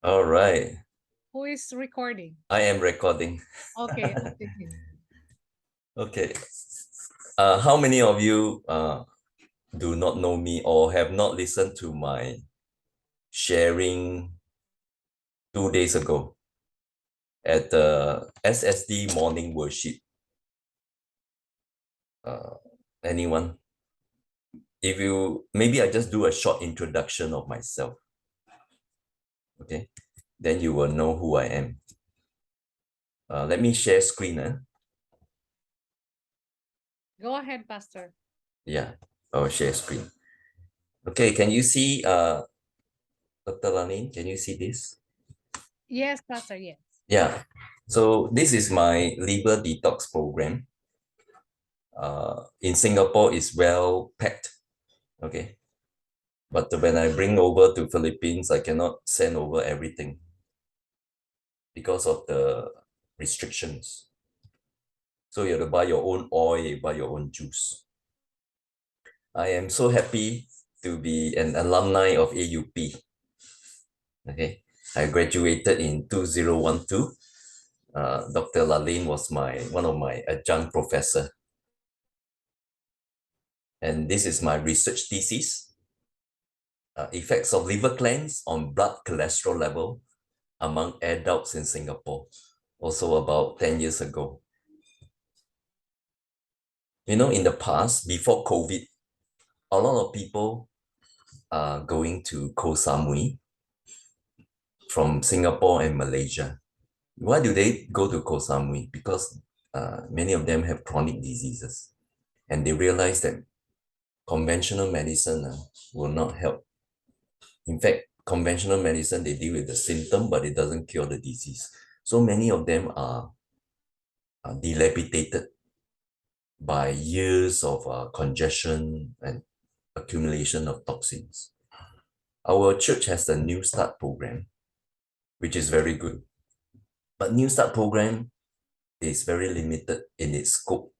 All right. Who is recording? I am recording. Okay, okay. Okay. How many of you do not know me or have not listened to my sharing 2 days ago at the SSD morning worship? Uh, anyone? If you, maybe I just do a short introduction of myself. Okay. Then you will know who I am. Let me share screen. Go ahead, Pastor. Yeah, I'll share screen. Okay, can you see Dr. Lanin? Can you see this? Yes, Pastor, yes. Yeah. So this is my liver detox program. In Singapore, it's well packed. Okay. But when I bring over to Philippines, I cannot send over everything because of the restrictions. So you have to buy your own oil, buy your own juice. I am so happy to be an alumni of AUP. Okay. I graduated in 2012. Dr. Lalin was one of my adjunct professor. And this is my research thesis, effects of liver cleanse on blood cholesterol level among adults in Singapore, also about 10 years ago. You know, in the past, before COVID, a lot of people are going to Koh Samui from Singapore and Malaysia. Why do they go to Koh Samui? Because many of them have chronic diseases and they realize that conventional medicine will not help. In fact, conventional medicine, they deal with the symptom, but it doesn't cure the disease. So many of them are dilapidated by years of congestion and accumulation of toxins. Our church has the New Start program, which is very good. But New Start program is very limited in its scope,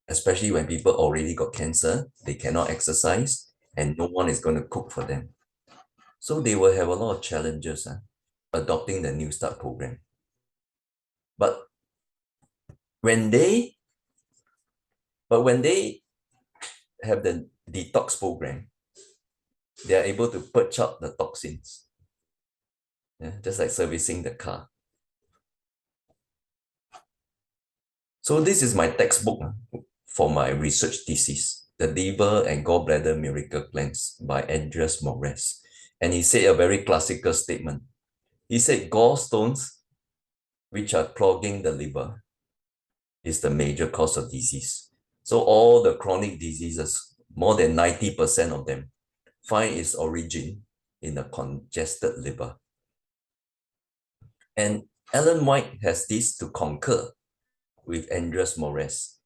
especially when people already got cancer, they cannot exercise, and no one is going to cook for them. So they will have a lot of challenges adopting the New Start program. But when they have the detox program, they are able to purge out the toxins, just like servicing the car. So this is my textbook for my research thesis, The Liver and Gallbladder Miracle Cleanse by Andres Morez. And he said a very classical statement. He said gallstones, which are clogging the liver, is the major cause of disease. So all the chronic diseases, more than 90% of them, find its origin in a congested liver. And Ellen White has this to concur with Andres Morez.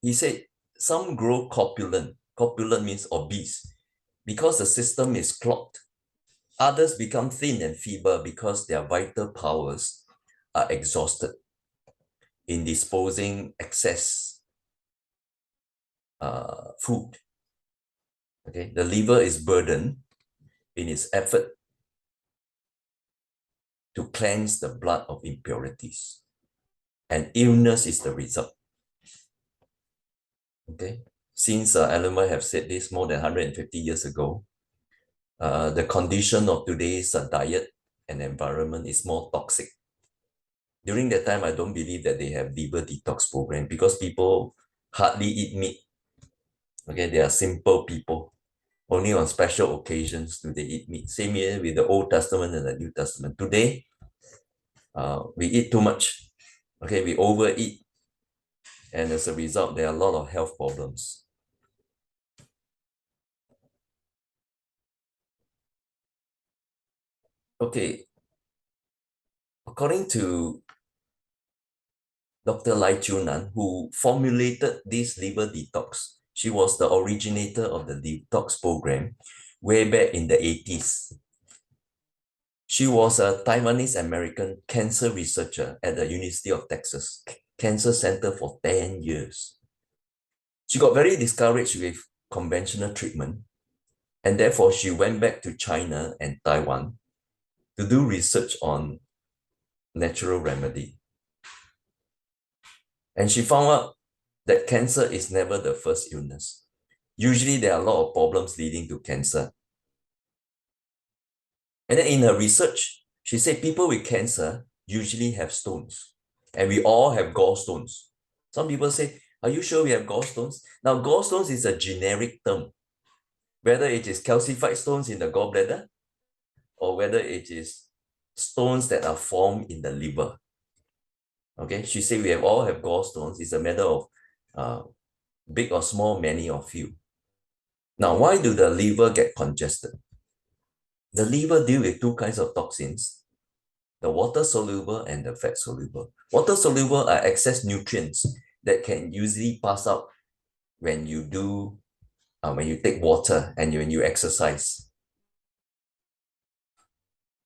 He said, some grow corpulent. Corpulent means obese. Because the system is clogged. Others become thin and feeble because their vital powers are exhausted in disposing excess food. Okay, the liver is burdened in its effort to cleanse the blood of impurities. And illness is the result. Okay, since Ellen White have said this more than 150 years ago, the condition of today's diet and environment is more toxic. During that time, I don't believe that they have liver detox program because people hardly eat meat. Okay, they are simple people. Only on special occasions do they eat meat. Same here with the Old Testament and the New Testament. Today, we eat too much. Okay, we overeat. And as a result, there are a lot of health problems. Okay, according to Dr. Lai Chunan, who formulated this liver detox, she was the originator of the detox program way back in the 80s. She was a Taiwanese-American cancer researcher at the University of Texas Cancer Center for 10 years. She got very discouraged with conventional treatment And therefore, she went back to China and Taiwan to do research on natural remedy. And she found out that cancer is never the first illness. Usually, there are a lot of problems leading to cancer. And then in her research, she said people with cancer usually have stones. And we all have gallstones. Some people say, are you sure we have gallstones? Now, gallstones is a generic term. Whether it is calcified stones in the gallbladder or whether it is stones that are formed in the liver. Okay, she said we all have gallstones. It's a matter of big or small, many or few. Now, why do the liver get congested? The liver deals with two kinds of toxins, the water-soluble and the fat-soluble. Water-soluble are excess nutrients that can usually pass out when you take water and when you exercise.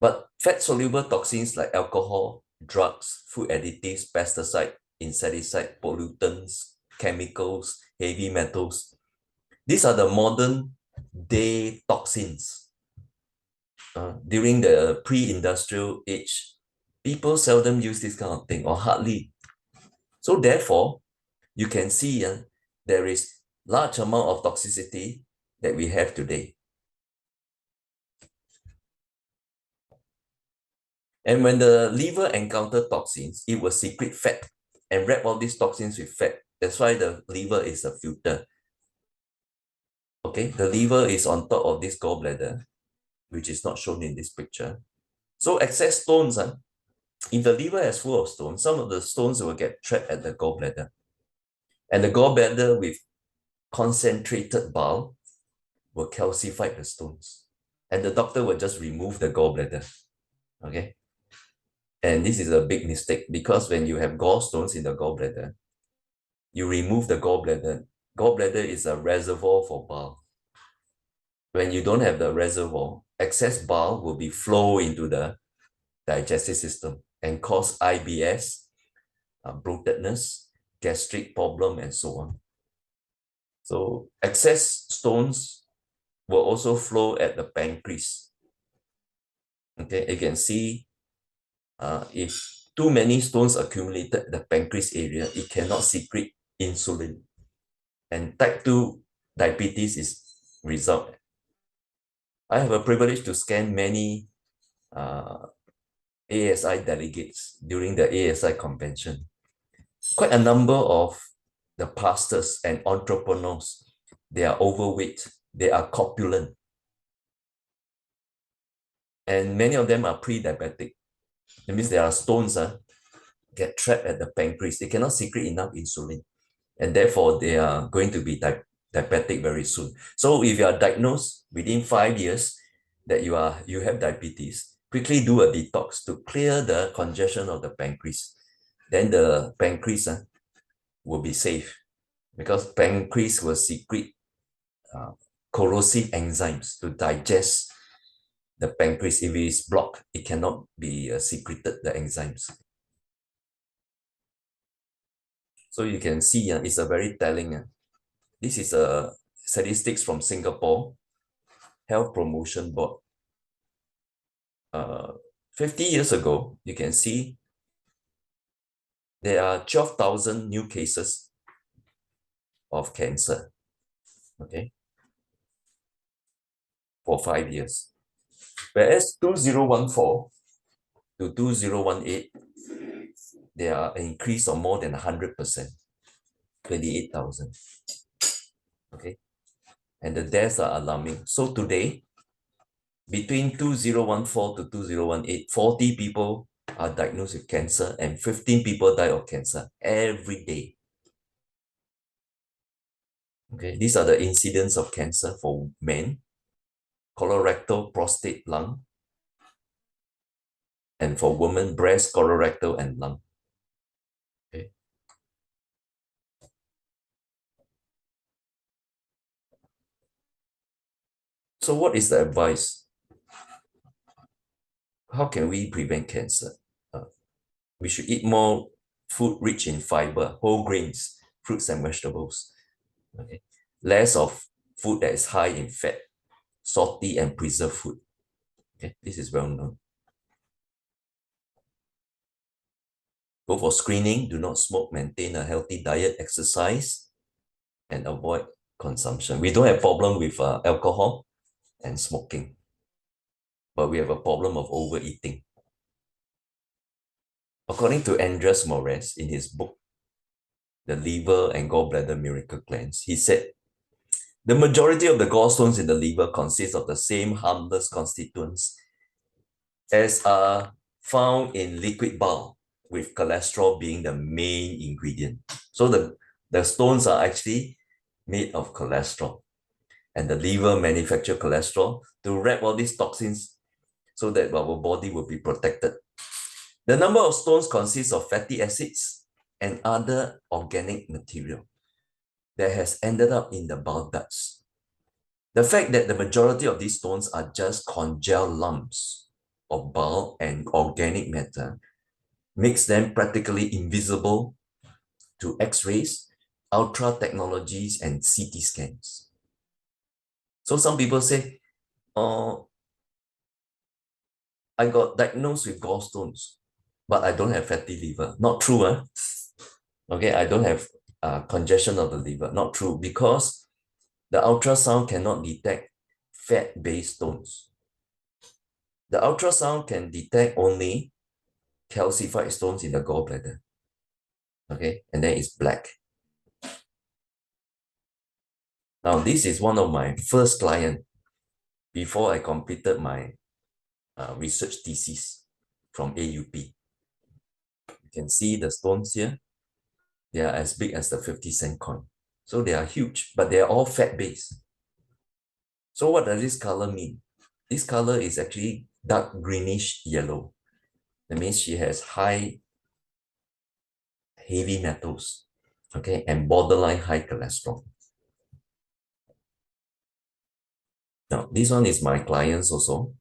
But fat-soluble toxins like alcohol, drugs, food additives, pesticide, insecticide, pollutants, chemicals, heavy metals, these are the modern day toxins. During the pre-industrial age, people seldom use this kind of thing or hardly. So therefore, you can see there is large amount of toxicity that we have today. And when the liver encounters toxins, it will secrete fat and wrap all these toxins with fat. That's why the liver is a filter. Okay, the liver is on top of this gallbladder, which is not shown in this picture. So excess stones, if the liver is full of stones, some of the stones will get trapped at the gallbladder. And the gallbladder with concentrated bile will calcify the stones. And the doctor will just remove the gallbladder. Okay. And this is a big mistake because when you have gallstones in the gallbladder, you remove the gallbladder. Gallbladder is a reservoir for bile. When you don't have the reservoir, excess bile will be flow into the digestive system and cause IBS, bloatedness, gastric problem, and so on. So excess stones will also flow at the pancreas. Okay, you can see if too many stones accumulated at the pancreas area, it cannot secrete insulin. And type 2 diabetes is result. I have a privilege to scan many ASI delegates during the ASI convention. Quite a number of the pastors and entrepreneurs, they are overweight, they are corpulent. And many of them are pre-diabetic. That means there are stones get trapped at the pancreas. They cannot secrete enough insulin. And therefore, they are going to be diabetic very soon. So if you are diagnosed within 5 years that you have diabetes, quickly do a detox to clear the congestion of the pancreas. Then the pancreas will be safe because pancreas will secrete corrosive enzymes to digest the pancreas. If it is blocked, it cannot be secreted, the enzymes. So you can see it's a very telling. This is a statistics from Singapore Health Promotion Board. 50 years ago, you can see there are 12,000 new cases of cancer, okay, for 5 years. Whereas 2014 to 2018, there are an increase of more than 100%, 28,000, okay? And the deaths are alarming. So today, between 2014 to 2018, 40 people are diagnosed with cancer and 15 people die of cancer every day. Okay, these are the incidents of cancer for men: colorectal, prostate, lung. And for women, breast, colorectal, and lung. Okay. So what is the advice? How can we prevent cancer? We should eat more food rich in fiber, whole grains, fruits and vegetables. Okay. Less of food that is high in fat, salty and preserved food. Okay, this is well known. Go for screening, do not smoke, maintain a healthy diet, exercise, and avoid consumption. We don't have problem with alcohol and smoking, but we have a problem of overeating. According to Andres Moraes in his book, The Liver and Gallbladder Miracle Cleanse, he said, the majority of the gallstones in the liver consist of the same harmless constituents as are found in liquid bile, with cholesterol being the main ingredient. So the stones are actually made of cholesterol, and the liver manufacture cholesterol to wrap all these toxins so that our body will be protected. The number of stones consists of fatty acids and other organic material that has ended up in the bile ducts. The fact that the majority of these stones are just congealed lumps of bile and organic matter makes them practically invisible to X-rays, ultra technologies, and CT scans. So some people say, oh, I got diagnosed with gallstones, but I don't have fatty liver. Not true, huh? Okay, I don't have congestion of the liver. Not true, because the ultrasound cannot detect fat-based stones. The ultrasound can detect only calcified stones in the gallbladder. Okay, and then it's black. Now, this is one of my first client before I completed my research thesis from AUP. You can see the stones here. They are as big as the 50-cent coin. So they are huge, but they are all fat-based. So what does this color mean? This color is actually dark greenish yellow. That means she has high heavy metals, okay, and borderline high cholesterol. Now, this one is my clients also.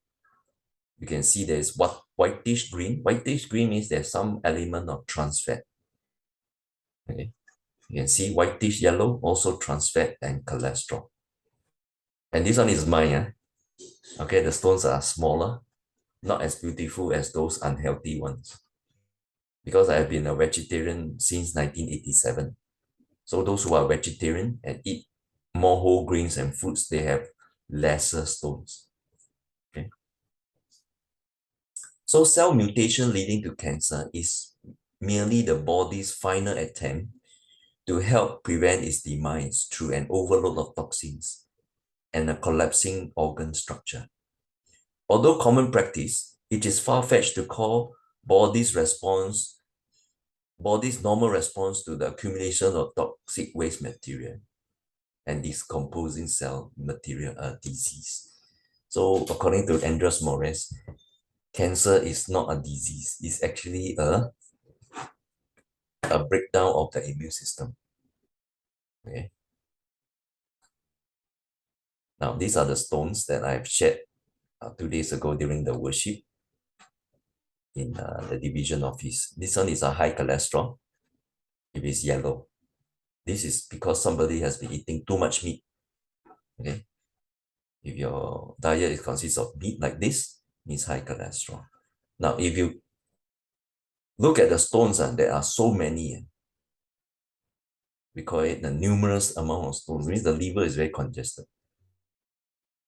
You can see there's what whitish green. Whitish green means there's some element of trans fat. Okay, you can see whitish yellow, also trans fat and cholesterol. And this one is mine. Okay, the stones are smaller, not as beautiful as those unhealthy ones. Because I have been a vegetarian since 1987. So those who are vegetarian and eat more whole grains and fruits, they have lesser stones. Okay. So cell mutation leading to cancer is merely the body's final attempt to help prevent its demise through an overload of toxins and a collapsing organ structure. Although common practice, it is far-fetched to call body's normal response to the accumulation of toxic waste material and decomposing cell material a disease. So according to Andres Moraes, cancer is not a disease. It's actually a breakdown of the immune system. Okay. Now, these are the stones that I've shared 2 days ago during the worship in the division office. This one is a high cholesterol. It is yellow. This is because somebody has been eating too much meat. Okay. If your diet consists of meat like this, means high cholesterol. Now, if you look at the stones, there are so many. We call it the numerous amount of stones. It means the liver is very congested.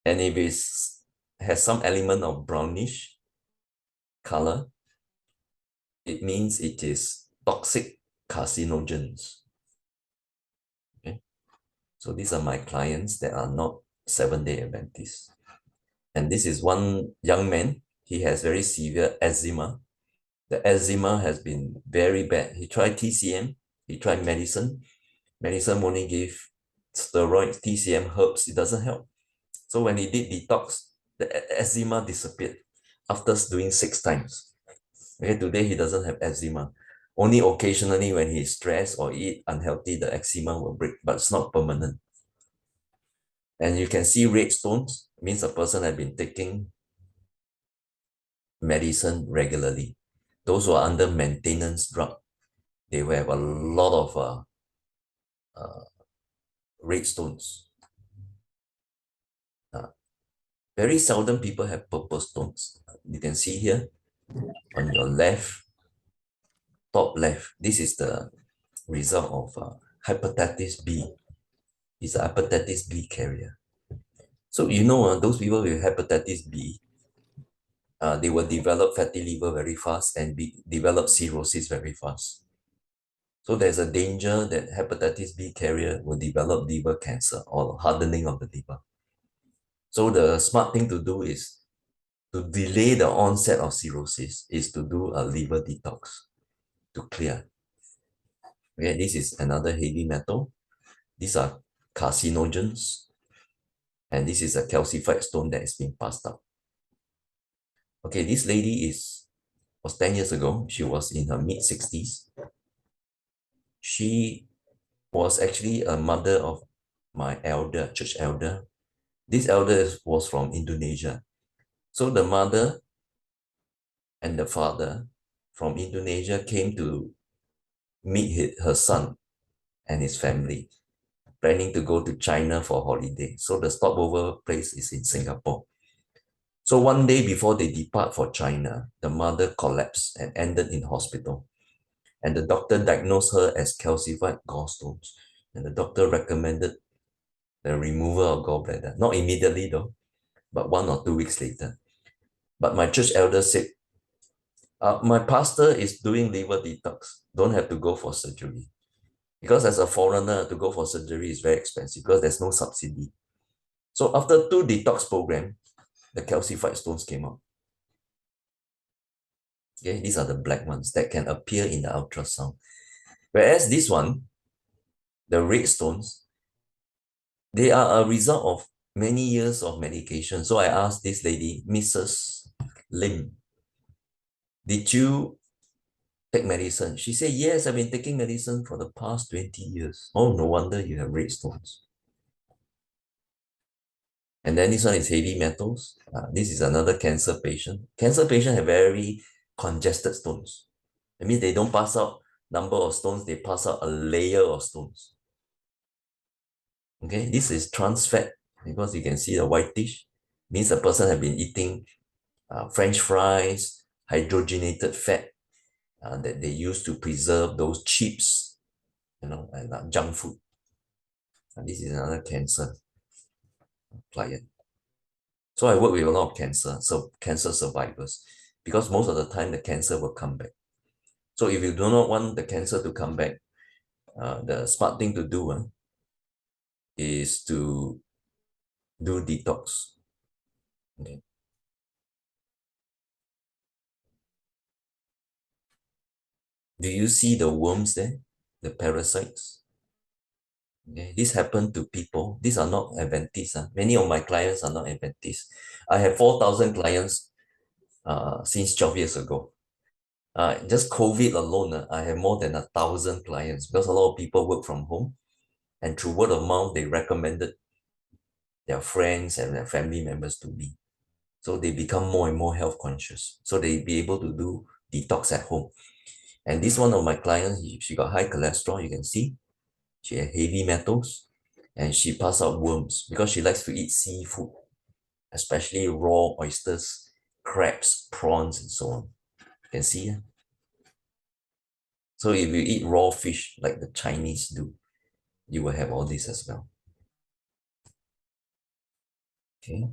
And if it has some element of brownish color, it means it is toxic carcinogens. Okay? So these are my clients that are not 7-day Adventists. And this is one young man. He has very severe eczema. The eczema has been very bad. He tried TCM. He tried medicine. Medicine only give steroids, TCM, herbs. It doesn't help. So when he did detox, the eczema disappeared after doing 6 times. Okay, today he doesn't have eczema. Only occasionally when he's stressed or eat unhealthy, the eczema will break, but it's not permanent. And you can see red stones, means a person has been taking medicine regularly. Those who are under maintenance drug, they will have a lot of red stones. Very seldom people have purple stones. You can see here on your left, top left, this is the result of hepatitis B. It's a hepatitis B carrier. So those people with hepatitis B, they will develop fatty liver very fast and develop cirrhosis very fast. So there's a danger that hepatitis B carrier will develop liver cancer or hardening of the liver. So the smart thing to do is to delay the onset of cirrhosis is to do a liver detox to clear. Okay, this is another heavy metal. These are carcinogens, and this is a calcified stone that is being passed out. Okay, this lady was 10 years ago. She was in her mid-60s. She was actually a mother of my church elder. This elder was from Indonesia. So the mother and the father from Indonesia came to meet her son and his family, planning to go to China for holiday. So the stopover place is in Singapore. So one day before they depart for China, the mother collapsed and ended in hospital. And the doctor diagnosed her as calcified gallstones. And the doctor recommended the removal of gallbladder. Not immediately though, but 1 or 2 weeks later. But my church elder said, my pastor is doing liver detox. Don't have to go for surgery. Because as a foreigner, to go for surgery is very expensive because there's no subsidy. So after 2 detox programs, the calcified stones came out. Okay, these are the black ones that can appear in the ultrasound. Whereas this one, the red stones, they are a result of many years of medication. So I asked this lady, Mrs. Lim, did you take medicine? She said, yes, I've been taking medicine for the past 20 years. Oh, no wonder you have red stones. And then this one is heavy metals. This is another cancer patient. Cancer patients have very congested stones. That means they don't pass out number of stones, they pass out a layer of stones. Okay, this is trans fat because you can see the whitish. Means the person have been eating French fries, hydrogenated fat that they use to preserve those chips, and junk food. And this is another cancer client. So I work with a lot of cancer survivors because most of the time the cancer will come back. So if you do not want the cancer to come back, the smart thing to do is to do detox. Okay. Do you see the worms there? The parasites? Okay. This happened to people. These are not Adventists. Many of my clients are not Adventists. I have 4,000 clients since 12 years ago. Just COVID alone, I have more than 1,000 clients because a lot of people work from home. And through word of mouth, they recommended their friends and their family members to me. So they become more and more health conscious. So they be able to do detox at home. And this one of my clients, she got high cholesterol, you can see. She had heavy metals and she passed out worms because she likes to eat seafood, especially raw oysters, crabs, prawns, and so on. You can see. So if you eat raw fish like the Chinese do, you will have all this as well. Okay.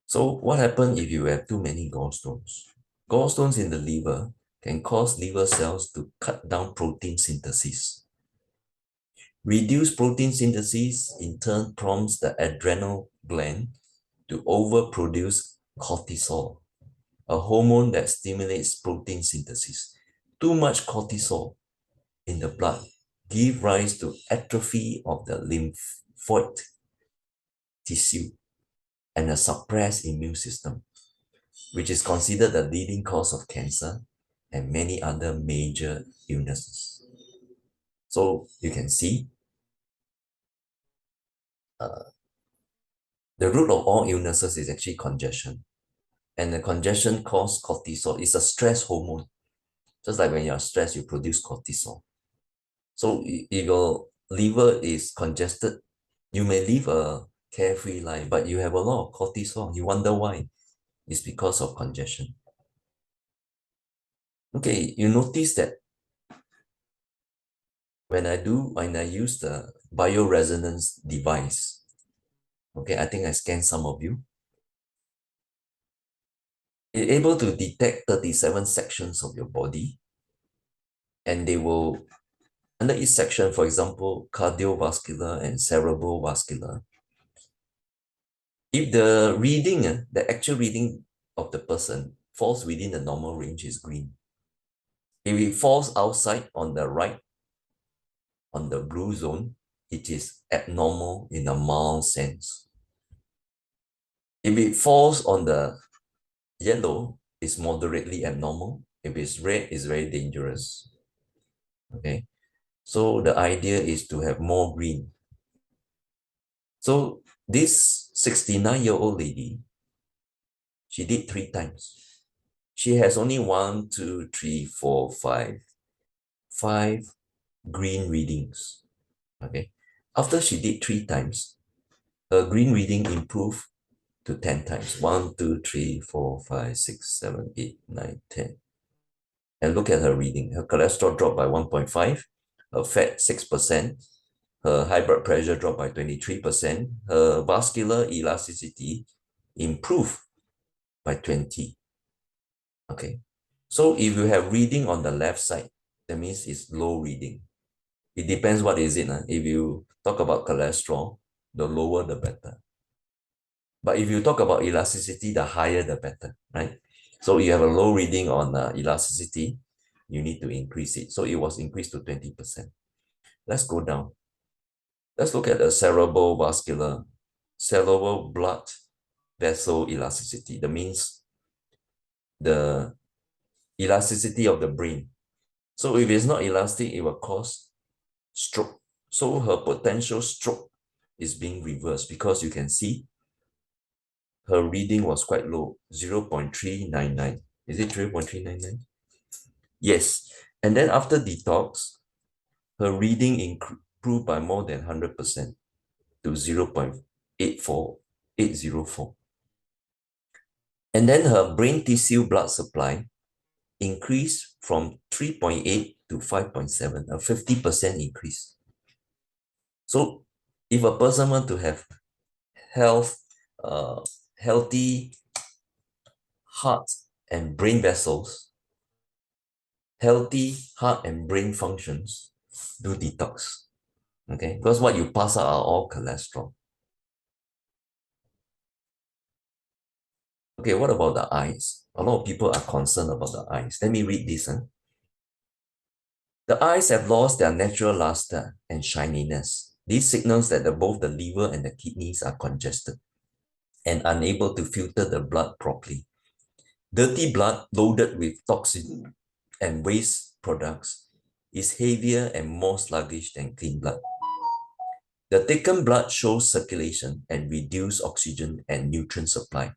So what happens if you have too many gallstones? Gallstones in the liver can cause liver cells to cut down protein synthesis. Reduced protein synthesis in turn prompts the adrenal gland to overproduce cortisol, a hormone that stimulates protein synthesis. Too much cortisol in the blood gives rise to atrophy of the lymphoid tissue and a suppressed immune system, which is considered the leading cause of cancer and many other major illnesses. So you can see the root of all illnesses is actually congestion. And the congestion causes cortisol. It's a stress hormone. Just like when you're stressed, you produce cortisol. So if your liver is congested, you may live a carefree life, but you have a lot of cortisol. You wonder why. It's because of congestion. Okay, you notice that when I use the bioresonance device, okay, I think I scanned some of you, it's able to detect 37 sections of your body, and they will, under each section, for example, cardiovascular and cerebral vascular, if the reading, the actual reading of the person falls within the normal range is green. If it falls outside on the right, on the blue zone, it is abnormal in a mild sense. If it falls on the yellow, it's moderately abnormal. If it's red, it's very dangerous. Okay, so the idea is to have more green. So this 69-year-old lady, she did 3 times. She has only 1, 2, 3, 4, 5 green readings. Okay, after she did 3 times, her green reading improved to 10 times. 1, 2, 3, 4, 5, 6, 7, 8, 9, 10. And look at her reading. Her cholesterol dropped by 1.5, her fat 6%, her high blood pressure dropped by 23%, her vascular elasticity improved by 20. Okay. So if you have reading on the left side, that means it's low reading. It depends what is it. If you talk about cholesterol, the lower the better. But if you talk about elasticity, the higher the better, right? So you have a low reading on elasticity, you need to increase it. So it was increased to 20%. Let's go down. Let's look at the cerebral blood vessel elasticity. That means the elasticity of the brain. So if it's not elastic, it will cause stroke. So her potential stroke is being reversed because you can see her reading was quite low, 0.399. Is it 0.399? Yes. And then after detox, her reading improved by more than 100% to 0.84804. And then her brain tissue blood supply increased from 3.8 to 5.7, a 50% increase. So if a person wants to have healthy heart and brain vessels, healthy heart and brain functions, do detox. Okay, because what you pass out are all cholesterol. Okay, what about the eyes? A lot of people are concerned about the eyes. Let me read this. The eyes have lost their natural luster and shininess. This signals that both the liver and the kidneys are congested and unable to filter the blood properly. Dirty blood loaded with toxins and waste products is heavier and more sluggish than clean blood. The thickened blood shows circulation and reduced oxygen and nutrient supply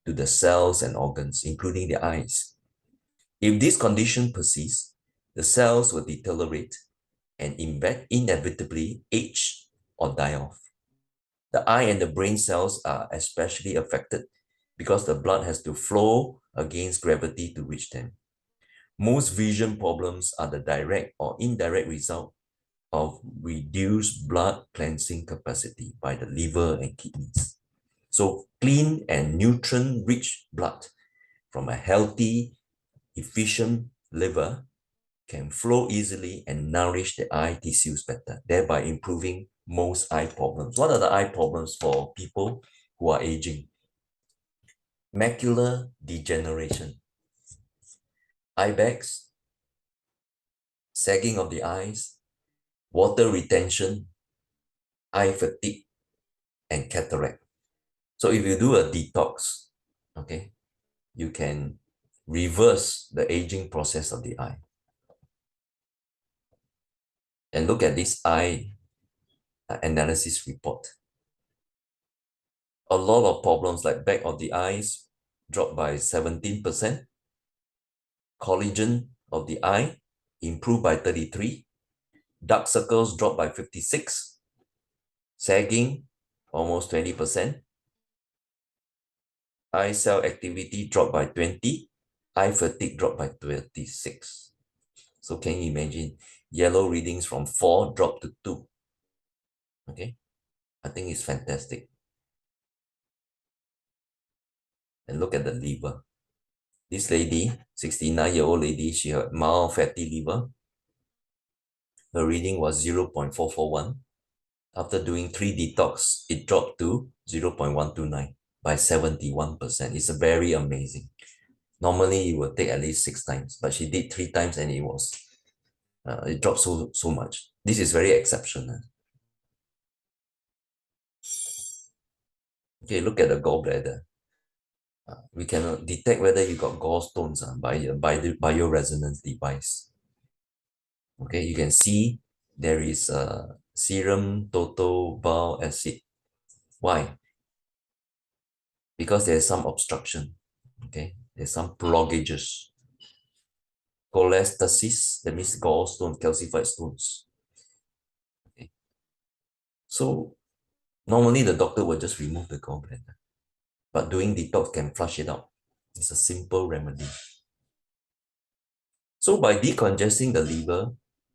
to the cells and organs, including the eyes. If this condition persists, the cells will deteriorate and inevitably age or die off. The eye and the brain cells are especially affected because the blood has to flow against gravity to reach them. Most vision problems are the direct or indirect result of reduced blood cleansing capacity by the liver and kidneys. So clean and nutrient-rich blood from a healthy, efficient liver can flow easily and nourish the eye tissues better, thereby improving most eye problems. What are the eye problems for people who are aging? Macular degeneration, eye bags, sagging of the eyes, water retention, eye fatigue, and cataract. So if you do a detox, okay, you can reverse the aging process of the eye. And look at this eye analysis report. A lot of problems like back of the eyes dropped by 17%, collagen of the eye improved by 33, dark circles dropped by 56, sagging almost 20%. Eye cell activity dropped by 20. Eye fatigue dropped by 36. So can you imagine? Yellow readings from 4 dropped to 2. Okay, I think it's fantastic. And look at the liver. This lady, 69-year-old lady, she had mild fatty liver. Her reading was 0.441. After doing 3 detox, it dropped to 0.129 by 71%. It's very amazing. Normally, you would take at least 6 times, but she did 3 times and it dropped so much. This is very exceptional. Okay, look at the gallbladder. We can detect whether you got gallstones by the bioresonance device. Okay, you can see there is a serum total bile acid. Why? Because there's some obstruction. Okay, there's some blockages. Cholestasis, that means gallstone, calcified stones. Okay. So normally the doctor will just remove the gallbladder, but doing detox can flush it out. It's a simple remedy. So by decongesting the liver,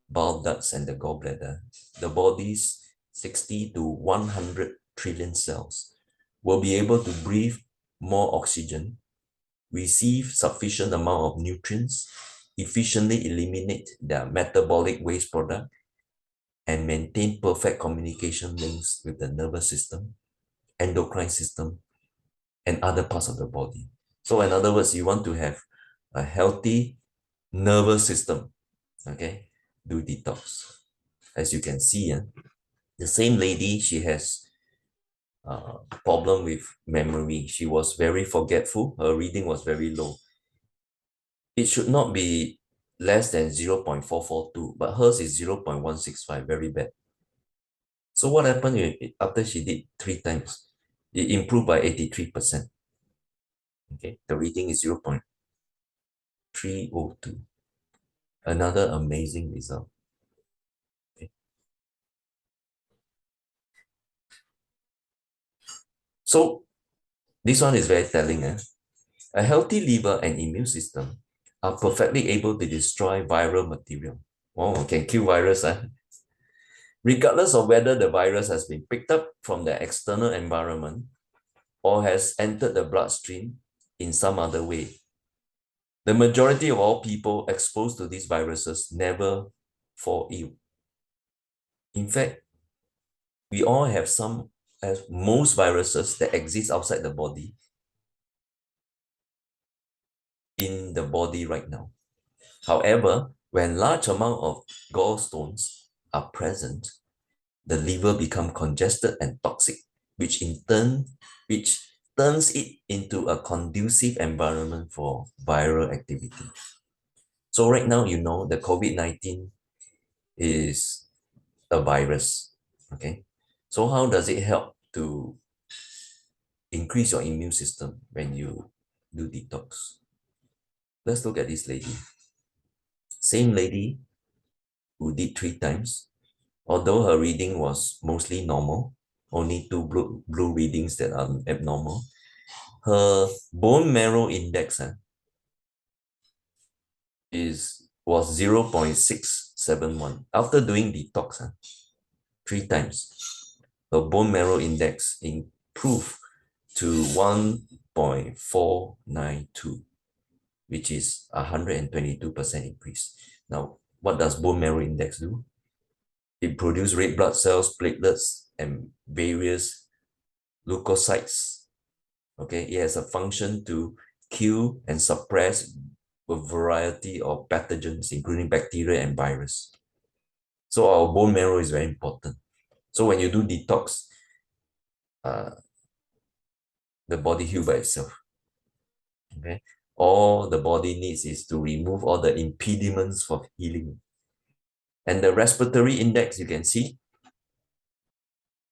bile ducts, and the gallbladder, the body's 60 to 100 trillion cells will be able to breathe more oxygen, receive sufficient amount of nutrients, efficiently eliminate their metabolic waste product, and maintain perfect communication links with the nervous system, endocrine system, and other parts of the body. So in other words, you want to have a healthy nervous system, okay? Do detox. As you can see, the same lady, she has a problem with memory. She was very forgetful. Her reading was very low. It should not be less than 0.442, but hers is 0.165, very bad. So what happened after she did 3 times? It improved by 83%. Okay, the reading is 0.302. Another amazing result. Okay. So this one is very telling. A healthy liver and immune system are perfectly able to destroy viral material. Oh, can kill virus. Regardless of whether the virus has been picked up from the external environment or has entered the bloodstream in some other way. The majority of all people exposed to these viruses never fall ill. In fact, we all have most viruses that exist outside the body in the body right now. However, when large amount of gallstones are present, the liver becomes congested and toxic, which turns it into a conducive environment for viral activity. So right now, you know, the COVID-19 is a virus, okay? So how does it help to increase your immune system when you do detox? Let's look at this lady. Same lady who did 3 times, although her reading was mostly normal, only 2 blue readings that are abnormal, her bone marrow index was 0.671. After doing detox 3 times, her bone marrow index improved to 1.492, which is 122% increase. Now, what does bone marrow index do? It produces red blood cells, platelets, and various leukocytes. Okay, it has a function to kill and suppress a variety of pathogens, including bacteria and virus. So our bone marrow is very important. So when you do detox, the body heals by itself. Okay, all the body needs is to remove all the impediments for healing. And the respiratory index, you can see,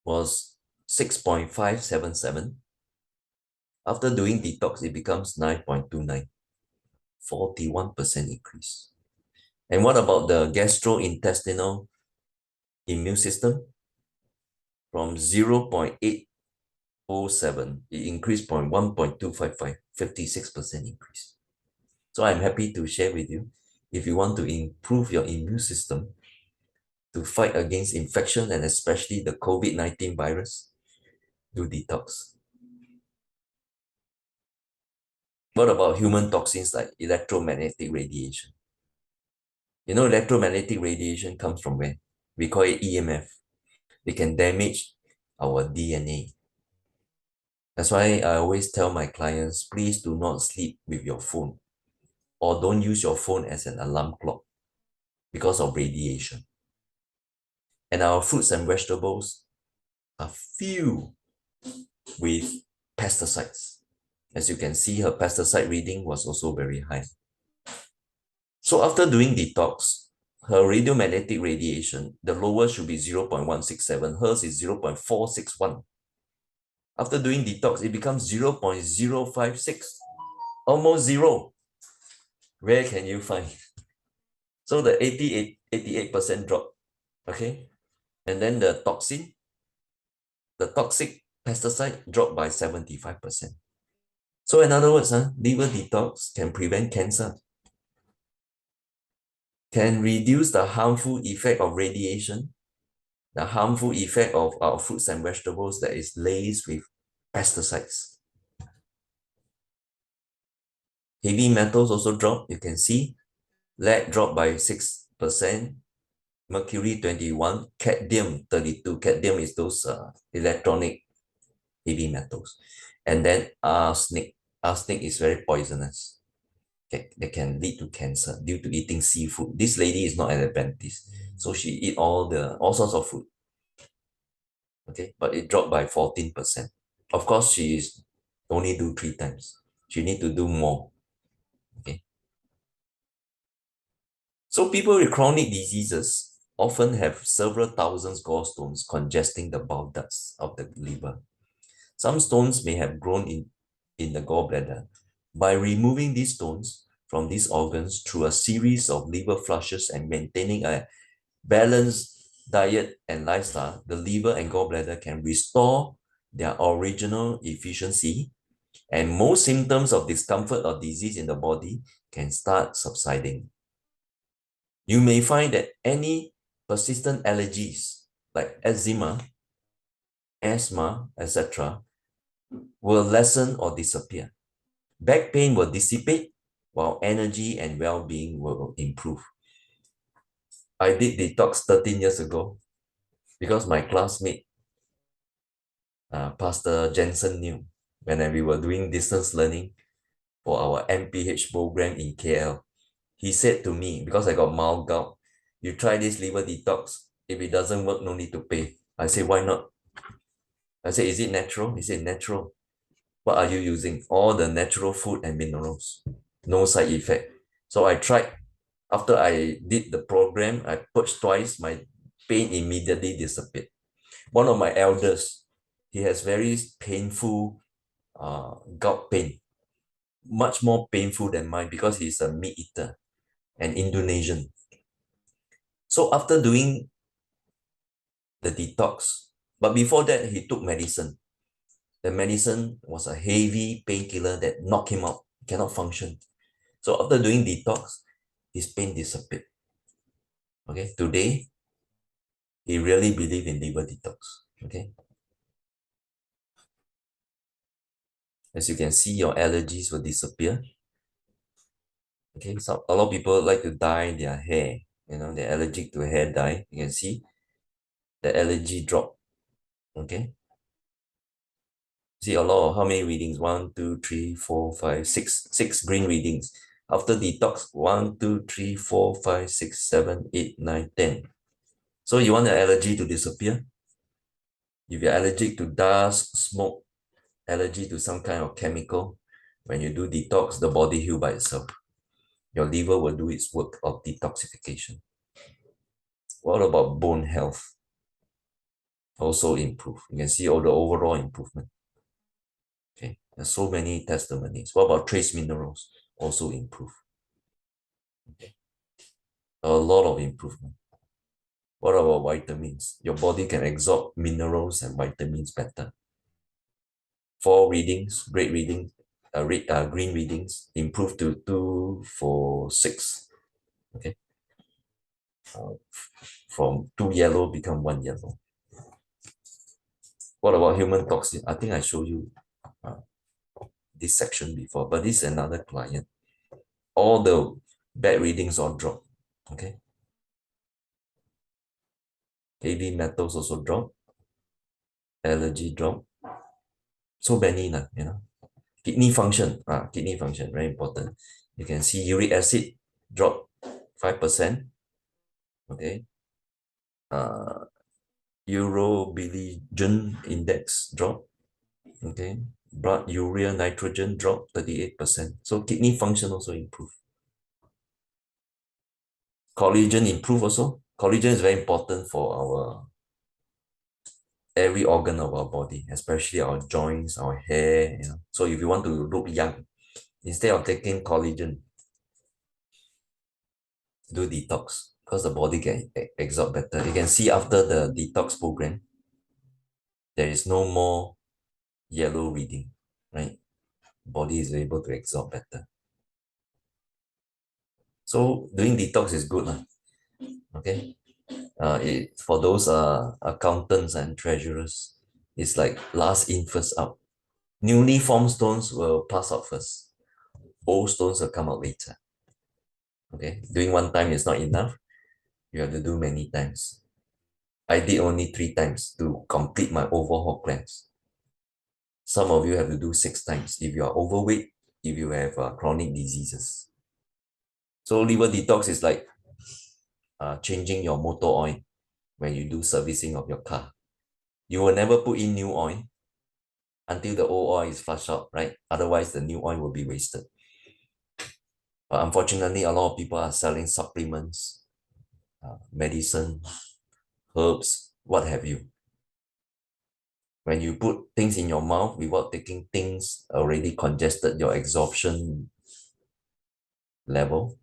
was 6.577. After doing detox, it becomes 9.29, 41% increase. And what about the gastrointestinal immune system? From 0.8 07, it increased 1.255, 56% increase. So I'm happy to share with you, if you want to improve your immune system to fight against infection and especially the COVID-19 virus, do detox. What about human toxins like electromagnetic radiation? You know, electromagnetic radiation comes from where? We call it EMF. It can damage our DNA. That's why I always tell my clients, please do not sleep with your phone or don't use your phone as an alarm clock because of radiation. And our fruits and vegetables are filled with pesticides. As you can see, her pesticide reading was also very high. So after doing detox, her radiomagnetic radiation, the lowest should be 0.167. Hers is 0.461. After doing detox, it becomes 0.056, almost zero. Where can you find? So the 88% drop, okay? And then the toxic pesticide dropped by 75%. So in other words, liver detox can prevent cancer, can reduce the harmful effect of radiation, the harmful effect of our fruits and vegetables that is laced with pesticides. Heavy metals also drop. You can see lead dropped by 6%, mercury 21, cadmium 32. Cadmium is those electronic heavy metals. And then arsenic. Arsenic is very poisonous. Okay, that can lead to cancer due to eating seafood. This lady is not an Adventist, so she eat all sorts of food. Okay, but it dropped by 14%. Of course, she is only do 3 times. She need to do more. Okay. So people with chronic diseases often have several thousands gallstones congesting the bile ducts of the liver. Some stones may have grown in the gallbladder. By removing these stones from these organs through a series of liver flushes and maintaining a balanced diet and lifestyle, the liver and gallbladder can restore their original efficiency, and most symptoms of discomfort or disease in the body can start subsiding. You may find that any persistent allergies like eczema, asthma, etc., will lessen or disappear. Back pain will dissipate while energy and well-being will improve. I did detox 13 years ago because my classmate, Pastor Jensen knew when we were doing distance learning for our MPH program in KL. He said to me, because I got mild gout, you try this liver detox. If it doesn't work, no need to pay. I said, why not? I said, is it natural? He said, natural. What are you using? All the natural food and minerals. No side effect. So I tried. After I did the program, I purged twice. My pain immediately disappeared. One of my elders, he has very painful gout pain. Much more painful than mine because he's a meat eater, an Indonesian. So after doing the detox, but before that, he took medicine. The medicine was a heavy painkiller that knocked him out, he cannot function. So after doing detox, his pain disappeared. Okay, today, he really believed in liver detox. Okay. As you can see, your allergies will disappear. Okay, so a lot of people like to dye their hair. You know, they're allergic to hair dye. You can see the allergy drop. Okay. See a lot of how many readings? 1, 2, 3, 4, 5, 6. 6 green readings. After detox, 1, 2, 3, 4, 5, 6, 7, 8, 9, 10. So you want the allergy to disappear? If you're allergic to dust, smoke, allergy to some kind of chemical, when you do detox, the body heal by itself. Your liver will do its work of detoxification. What about bone health? Also improve. You can see all the overall improvement. Okay, there's so many testimonies. What about trace minerals? Also improve. Okay, a lot of improvement. What about vitamins? Your body can absorb minerals and vitamins better. 4 readings, red reading, green readings, improved to 2, 4, 6. Okay. From 2 yellow become 1 yellow. What about human toxin? I think I showed you uh, this section before, but this is another client. All the bad readings all drop. Okay. Heavy metals also drop. Allergy drop. So many, Kidney function, very important. You can see uric acid drop 5%. Okay. Urobilinogen index drop. Okay. Blood urea nitrogen drop 38%. So kidney function also improve. Collagen improve also. Collagen is very important for our every organ of our body, especially our joints, our hair. So if you want to look young, instead of taking collagen, do detox because the body can absorb better. You can see after the detox program, there is no more yellow reading, right? Body is able to absorb better. So doing detox is good, okay? For those accountants and treasurers, it's like last in, first out. Newly formed stones will pass out first. Old stones will come out later. Okay, doing one time is not enough. You have to do many times. I did only 3 times to complete my overhaul cleanse. Some of you have to do 6 times if you are overweight, if you have chronic diseases. So liver detox is like changing your motor oil when you do servicing of your car. You will never put in new oil until the old oil is flushed out, right? Otherwise, the new oil will be wasted. But unfortunately, a lot of people are selling supplements, medicine, herbs, what have you. When you put things in your mouth without taking things already congested your absorption level,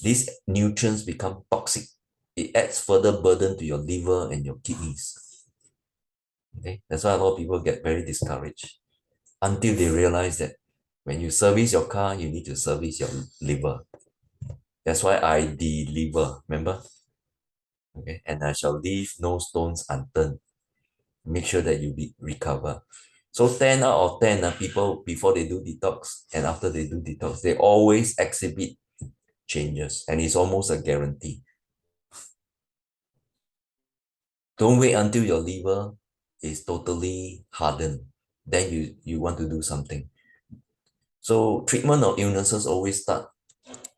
these nutrients become toxic. It adds further burden to your liver and your kidneys. Okay, that's why a lot of people get very discouraged until they realize that when you service your car, you need to service your liver. That's why I deliver, remember? Okay, and I shall leave no stones unturned. Make sure that you recover. So 10 out of 10 people, before they do detox and after they do detox, they always exhibit changes, and it's almost a guarantee. Don't wait until your liver is totally hardened. Then you want to do something. So treatment of illnesses always start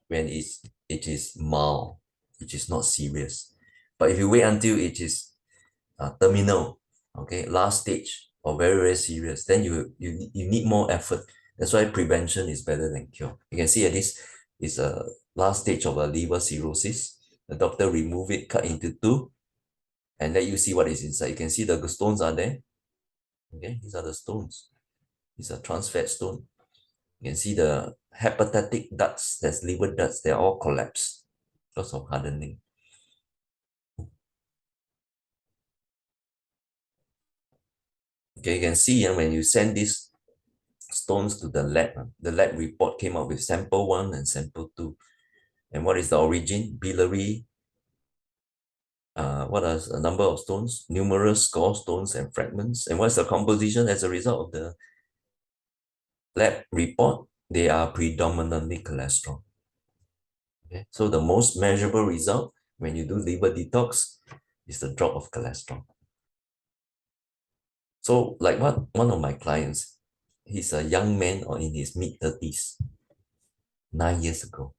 when it is mild, which is not serious. But if you wait until it is terminal, okay, last stage or very, very serious, then you need more effort. That's why prevention is better than cure. You can see this is a last stage of a liver cirrhosis. The doctor remove it, cut into 2, and let you see what is inside. You can see the stones are there. Okay, these are the stones. These are trans fat stone. You can see the hepatic ducts, there's liver ducts, they're all collapsed because of hardening. Okay, you can see when you send these stones to the lab report came out with sample 1 and sample 2. And what is the origin? Biliary. What are a number of stones? Numerous gallstones and fragments. And what's the composition as a result of the lab report? They are predominantly cholesterol. Okay, so the most measurable result when you do liver detox is the drop of cholesterol. So like one of my clients, he's a young man or in his mid-30s, 9 years ago.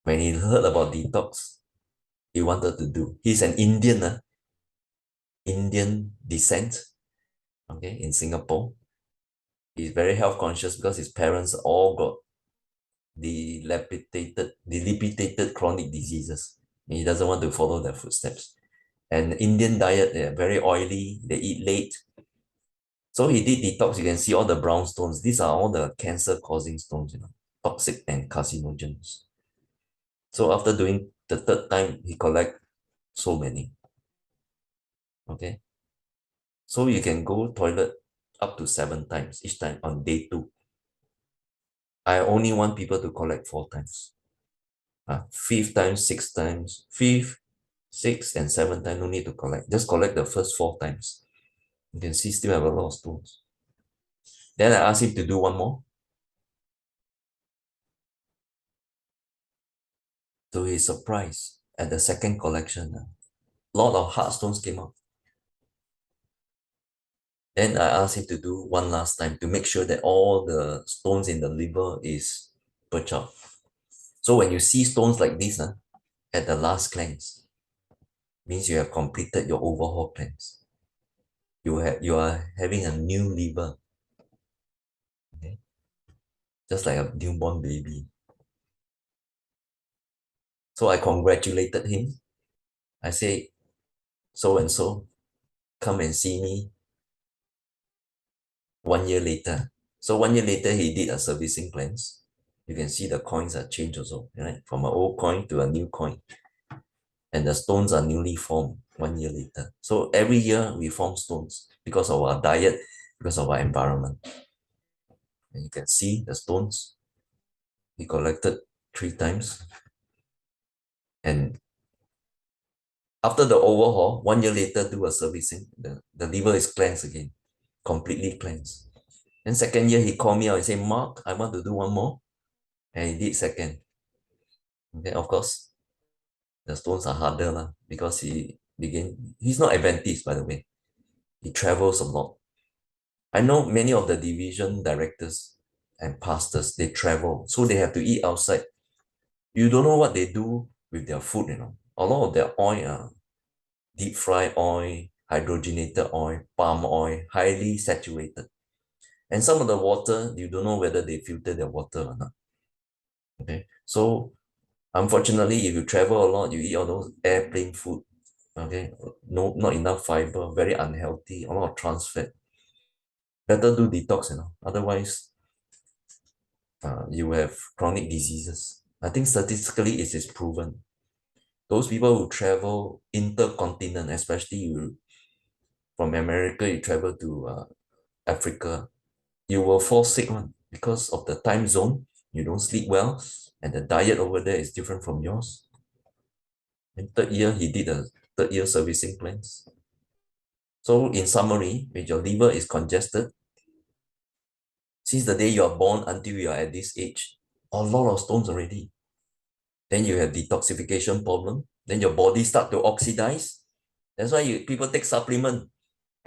When he heard about detox, he wanted to do. He's an Indian, Indian descent, okay, in Singapore. He's very health conscious because his parents all got debilitated chronic diseases. And he doesn't want to follow their footsteps. And Indian diet, they're very oily, they eat late. So he did detox. You can see all the brown stones. These are all the cancer-causing stones, toxic and carcinogens. So after doing the 3rd time, he collect so many. Okay. So you can go toilet up to 7 times, each time on day 2. I only want people to collect 4 times. 5th time, 6th times, 5th, 6th, and 7th time, no need to collect. Just collect the first 4 times. You can see still have a lot of stones. Then I asked him to do one more. To his surprise, at the second collection, a lot of hard stones came out. Then I asked him to do one last time to make sure that all the stones in the liver is purged out. So when you see stones like this at the last cleanse, means you have completed your overhaul cleanse. You are having a new liver, okay? Just like a newborn baby. So I congratulated him. I say, so and so, come and see me 1 year later. So 1 year later, he did a servicing cleanse. You can see the coins are changed also, right? From an old coin to a new coin. And the stones are newly formed 1 year later. So every year we form stones because of our diet, because of our environment. And you can see the stones he collected 3 times. And after the overhaul, 1 year later, do a servicing. The liver is cleansed again, completely cleansed. Then second year, he called me out and said, Mark, I want to do one more. And he did second. Okay, of course, the stones are harder because he's not Adventist, by the way. He travels a lot. I know many of the division directors and pastors, they travel, so they have to eat outside. You don't know what they do with their food, A lot of their oil, deep fried oil, hydrogenated oil, palm oil, highly saturated. And some of the water, you don't know whether they filter their water or not. Okay. So unfortunately, if you travel a lot, you eat all those airplane food. Okay. No, not enough fiber, very unhealthy, a lot of trans fat. Better do detox, Otherwise, you have chronic diseases. I think statistically it is proven. Those people who travel intercontinent, especially you from America, you travel to Africa, you will fall sick because of the time zone. You don't sleep well, and the diet over there is different from yours. In third year, he did a third year servicing plans. So in summary, when your liver is congested, since the day you are born until you are at this age, a lot of stones already. Then you have detoxification problem. Then your body start to oxidize. That's why people take supplement,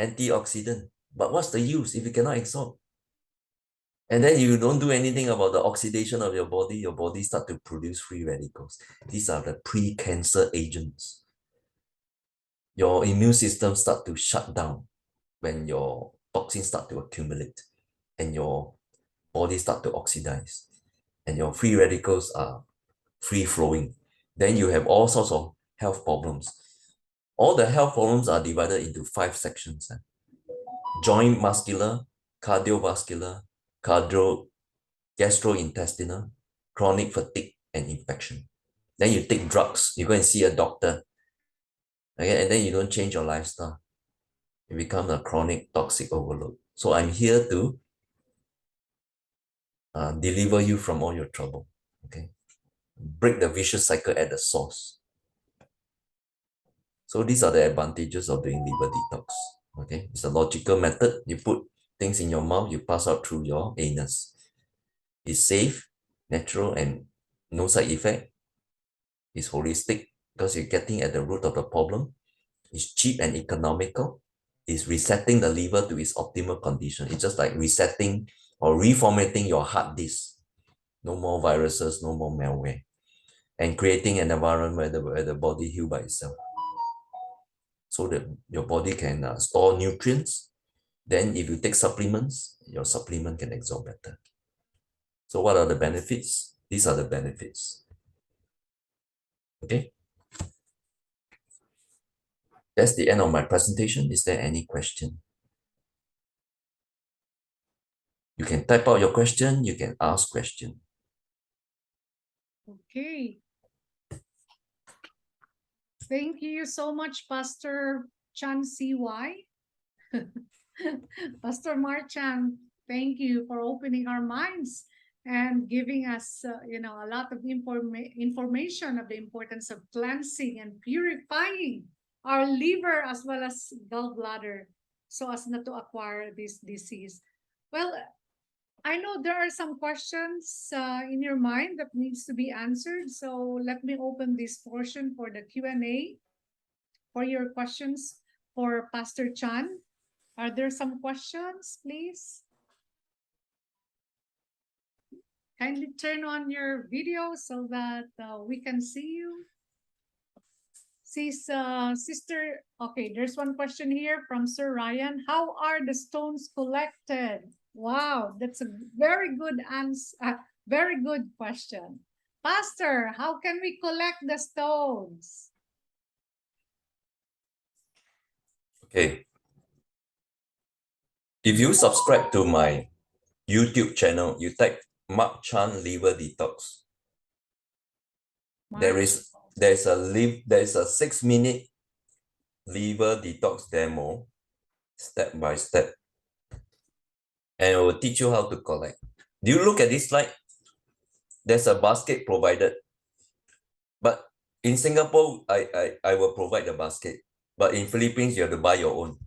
antioxidant. But what's the use if you cannot absorb? And then you don't do anything about the oxidation of your body start to produce free radicals. These are the pre-cancer agents. Your immune system start to shut down when your toxins start to accumulate and your body start to oxidize and your free radicals are free flowing. Then you have all sorts of health problems. All the health problems are divided into 5 sections. Joint muscular, cardiovascular, gastrointestinal, chronic fatigue, and infection. Then you take drugs, you go and see a doctor, okay, and then you don't change your lifestyle. You become a chronic toxic overload. So I'm here to deliver you from all your trouble, okay? Break the vicious cycle at the source. So these are the advantages of doing liver detox, okay? It's a logical method. You put things in your mouth, you pass out through your anus. It's safe, natural, and no side effect. It's holistic because you're getting at the root of the problem. It's cheap and economical. It's resetting the liver to its optimal condition. It's just like resetting or reformatting your hard disk. No more viruses, no more malware. And creating an environment where the body heals by itself. So that your body can store nutrients. Then if you take supplements, your supplement can absorb better. So what are the benefits? These are the benefits. Okay. That's the end of my presentation. Is there any question? You can type out your question. You can ask question. Okay. Thank you so much, Pastor Chan CY. Pastor Marchand, thank you for opening our minds and giving us, a lot of information of the importance of cleansing and purifying our liver as well as gallbladder so as not to acquire this disease. Well, I know there are some questions in your mind that needs to be answered. So let me open this portion for the Q&A for your questions for Pastor Chan. Are there some questions, please? Kindly turn on your video so that we can see you. Sister, okay, there's one question here from Sir Ryan. How are the stones collected? Wow, that's a very good answer, very good question. Pastor, how can we collect the stones? Okay. If you subscribe to my YouTube channel, you type Mark Chan Liver Detox. Mark? There's a 6-minute liver detox demo, step by step, and it will teach you how to collect. Do you look at this slide? There's a basket provided, but in Singapore, I will provide the basket, but in Philippines, you have to buy your own.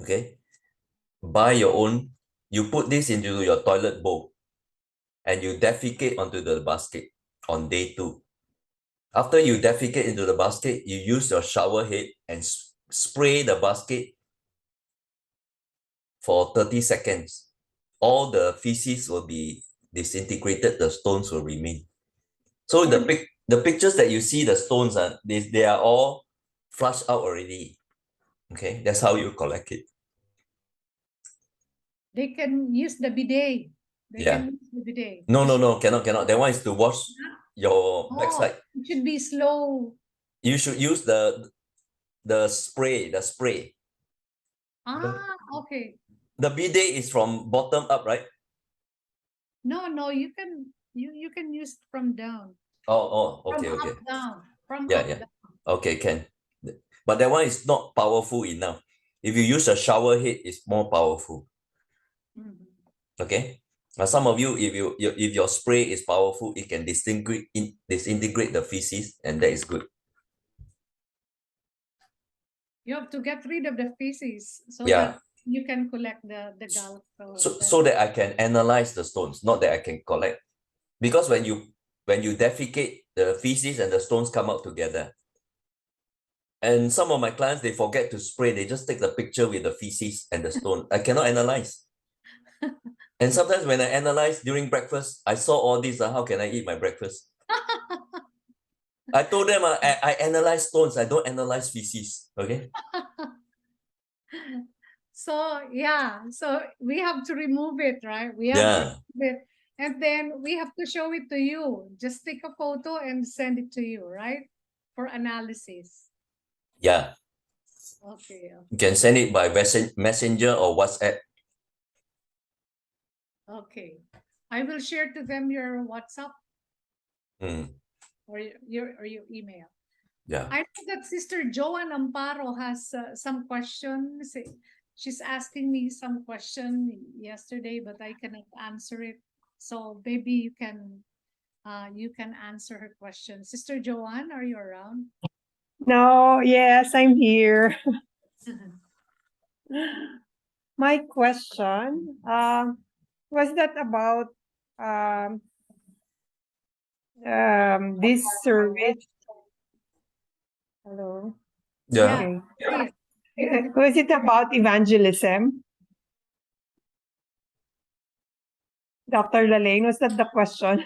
Okay, buy your own. You put this into your toilet bowl, and you defecate onto the basket on day 2. After you defecate into the basket, you use your shower head and spray the basket for 30 seconds. All the feces will be disintegrated, the stones will remain. So the pictures that you see, the stones, they are all flushed out already. Okay, that's how you collect it. They can use the bidet. They Yeah. can use the bidet. No, cannot. That one is to wash your backside. It should be slow. You should use the spray. Okay. The bidet is from bottom up, right? No, you can use from down. Okay. From up down. From Yeah. up down. Okay, can. But that one is not powerful enough. If you use a shower head, it's more powerful. Mhm. Okay. Now, some of you, if your spray is powerful, it can disintegrate the feces, and that is good. You have to get rid of the feces so Yeah. that you can collect the gall. So that I can analyze the stones, not that I can collect. Because when you defecate, the feces and the stones come out together. And some of my clients, they forget to spray. They just take the picture with the feces and the stone. I cannot analyze. And sometimes when I analyze during breakfast, I saw all this. How can I eat my breakfast? I told them I analyze stones. I don't analyze feces. Okay. So we have to remove it, right? We have to remove it, and then we have to show it to you. Just take a photo and send it to you, right? For analysis. Yeah. Okay. You can send it by messenger or WhatsApp. Okay. I will share to them your WhatsApp or your email. Yeah. I know that Sister Joan Amparo has some questions. She's asking me some question yesterday, but I cannot answer it. So maybe you can answer her question. Sister Joanne, are you around? No, yes, I'm here. My question was that about this service. Hello. Yeah. Okay. Was it about evangelism? Dr. Lalaine, was that the question?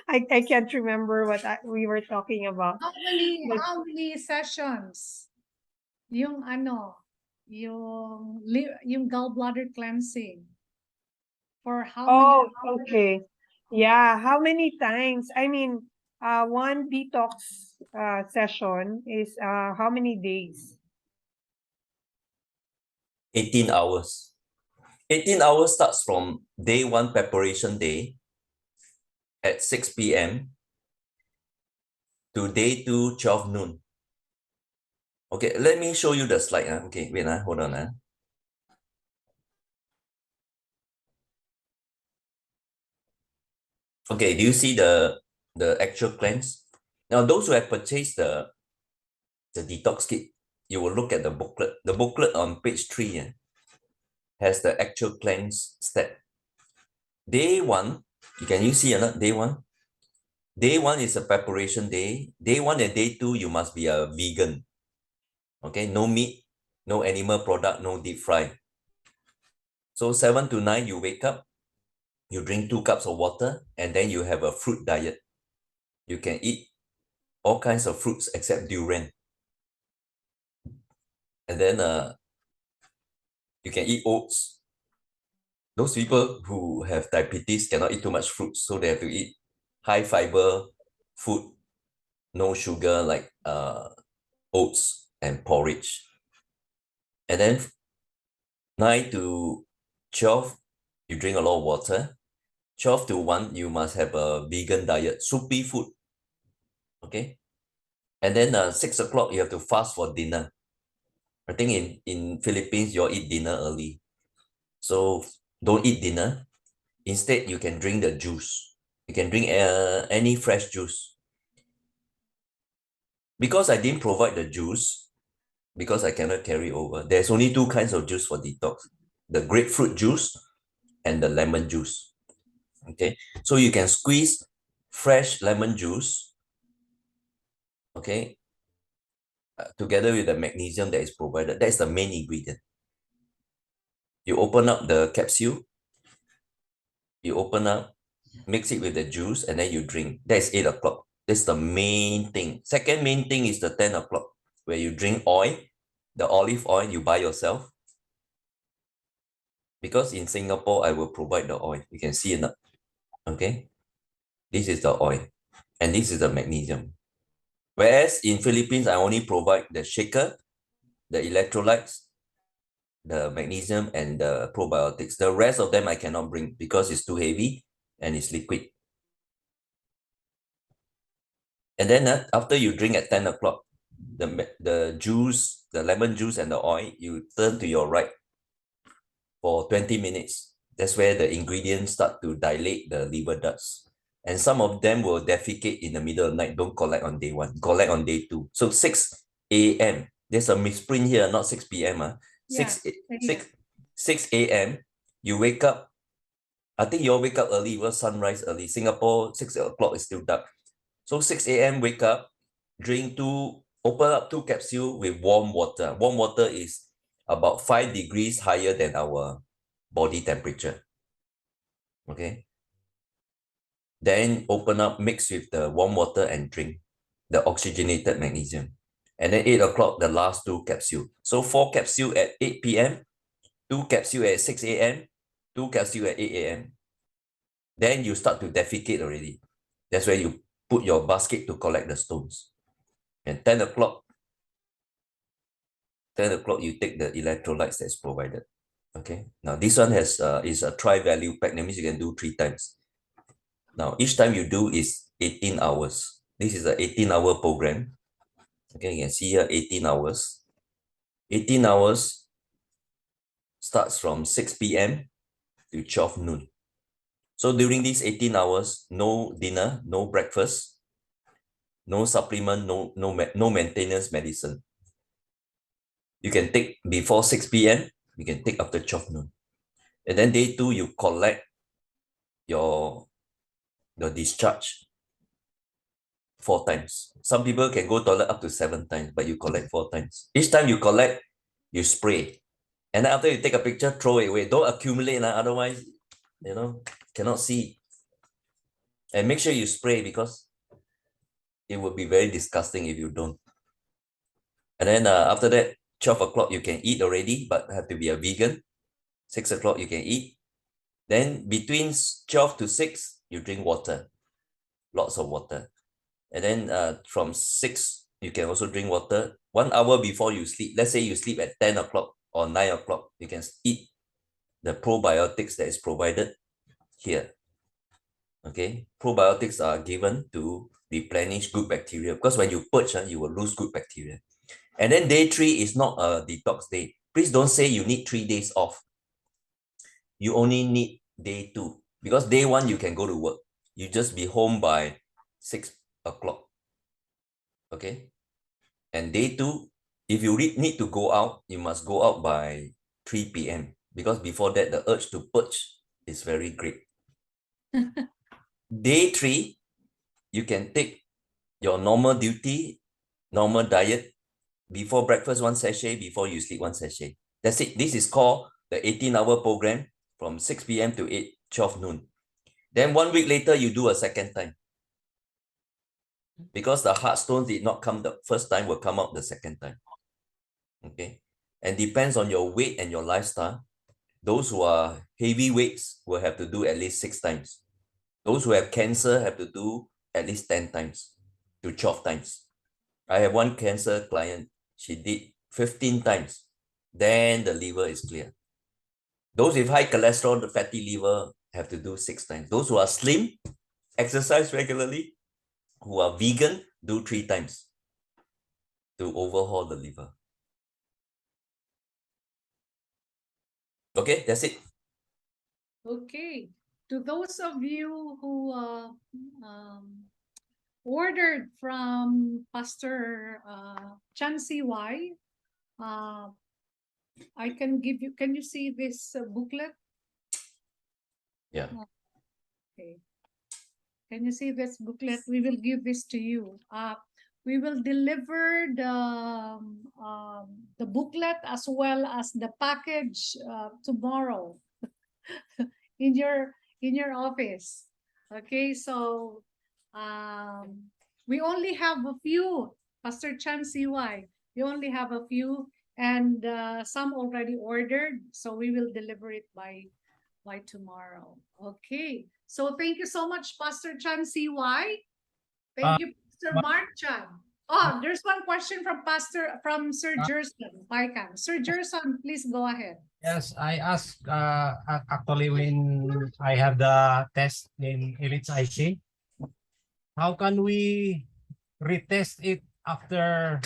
I can't remember what we were talking about. How many sessions? Yung yung gallbladder cleansing. For how many hours? Okay. Yeah, how many times? I mean, one detox session is how many days? 18 hours. 18 hours starts from day 1 preparation day at 6 p.m. to day 2, 12 noon. Okay, let me show you the slide. Okay, wait, hold on. Okay, do you see the actual cleanse? Now, those who have purchased the detox kit, you will look at the booklet. The booklet on page 3 has the actual cleanse step. Day 1, can you see another day 1? Day 1 is a preparation day. Day 1 and day 2, you must be a vegan. Okay, no meat, no animal product, no deep fry. So 7 to 9, you wake up, you drink 2 cups of water, and then you have a fruit diet. You can eat all kinds of fruits except durian. And then you can eat oats. Those people who have diabetes cannot eat too much fruit, so they have to eat high fiber food, no sugar, like oats and porridge. And then 9 to 12, you drink a lot of water. 12 to 1, you must have a vegan diet, soupy food. Okay. And then 6 o'clock, you have to fast for dinner. I think in Philippines, you all eat dinner early. So don't eat dinner. Instead, you can drink the juice. You can drink any fresh juice. Because I didn't provide the juice, because I cannot carry over, there's only 2 kinds of juice for detox. The grapefruit juice and the lemon juice. Okay, so you can squeeze fresh lemon juice, okay, together with the magnesium that is provided. That's the main ingredient. You open up the capsule, you open up, mix it with the juice, and then you drink. That's 8 o'clock. That's the main thing. Second main thing is the 10 o'clock, where you drink oil, the olive oil you buy yourself. Because in Singapore, I will provide the oil. You can see it now. Okay. This is the oil. And this is the magnesium. Whereas in Philippines, I only provide the shaker, the electrolytes, the magnesium, and the probiotics. The rest of them I cannot bring because it's too heavy and it's liquid. And then after you drink at 10 o'clock, the juice, the lemon juice and the oil, you turn to your right for 20 minutes. That's where the ingredients start to dilate the liver ducts. And some of them will defecate in the middle of the night. Don't collect on day 1, collect on day 2. So 6 a.m. There's a misprint here, not 6 p.m. 6 a.m. You wake up. I think you all wake up early, well, sunrise early. Singapore, 6 o'clock is still dark. So 6 a.m. wake up, open up 2 capsules with warm water. Warm water is about 5 degrees higher than our body temperature. Okay. Then open up, mix with the warm water and drink the oxygenated magnesium. And then 8 o'clock, the last 2 capsules. So 4 capsules at 8 p.m., 2 capsules at 6 a.m., 2 capsules at 8 a.m. Then you start to defecate already. That's where you put your basket to collect the stones. And 10 o'clock, you take the electrolytes that's provided. Okay. Now this one is a tri-value pack. That means you can do 3 times. Now each time you do is 18 hours. This is an 18-hour program. Okay, you can see here 18 hours. 18 hours starts from 6 p.m. to 12 noon. So during these 18 hours, no dinner, no breakfast, no supplement, no maintenance medicine. You can take before 6 p.m., you can take after 12 noon. And then day 2, you collect your discharge 4 times. Some people can go toilet up to 7 times, but you collect 4 times. Each time you collect, you spray. And then after you take a picture, throw it away. Don't accumulate, otherwise, cannot see. And make sure you spray because it would be very disgusting if you don't. And then after that, 12 o'clock, you can eat already, but have to be a vegan. 6 o'clock, you can eat. Then between 12 to 6, you drink water. Lots of water. And then from 6, you can also drink water. 1 hour before you sleep. Let's say you sleep at 10 o'clock or 9 o'clock. You can eat the probiotics that is provided here. Okay, probiotics are given to replenish good bacteria because when you purge, you will lose good bacteria. And then day 3 is not a detox day. Please don't say you need 3 days off. You only need day 2 because day 1 you can go to work. You just be home by 6 o'clock. Okay. And day 2, if you need to go out, you must go out by 3 p.m. because before that, the urge to purge is very great. Day 3, you can take your normal duty, normal diet, before breakfast 1 sachet, before you sleep 1 sachet. That's it. This is called the 18-hour program from 6 p.m. to 12 noon. Then 1 week later, you do a second time. Because the hard stones did not come the first time, will come out the second time. Okay. And depends on your weight and your lifestyle. Those who are heavy weights will have to do at least 6 times. Those who have cancer have to do at least 10 times to 12 times. I have one cancer client, she did 15 times. Then the liver is clear. Those with high cholesterol, the fatty liver, have to do 6 times. Those who are slim, exercise regularly, who are vegan, do 3 times to overhaul the liver. Okay, that's it. Okay. To those of you who ordered from Pastor Chan CY, I can give you, can you see this booklet? Yeah. Okay. Can you see this booklet? We will give this to you. We will deliver the booklet as well as the package tomorrow in your office. Okay, so we only have a few, Pastor Chan CY. We only have a few, and some already ordered, so we will deliver it by tomorrow. Okay, so thank you so much, Pastor Chan CY. Thank you, Pastor Mark Chan. Oh, there's one question from Sir Gerson. Sir Gerson, please go ahead. Yes, I asked actually when I have the test in Elite IC, how can we retest it after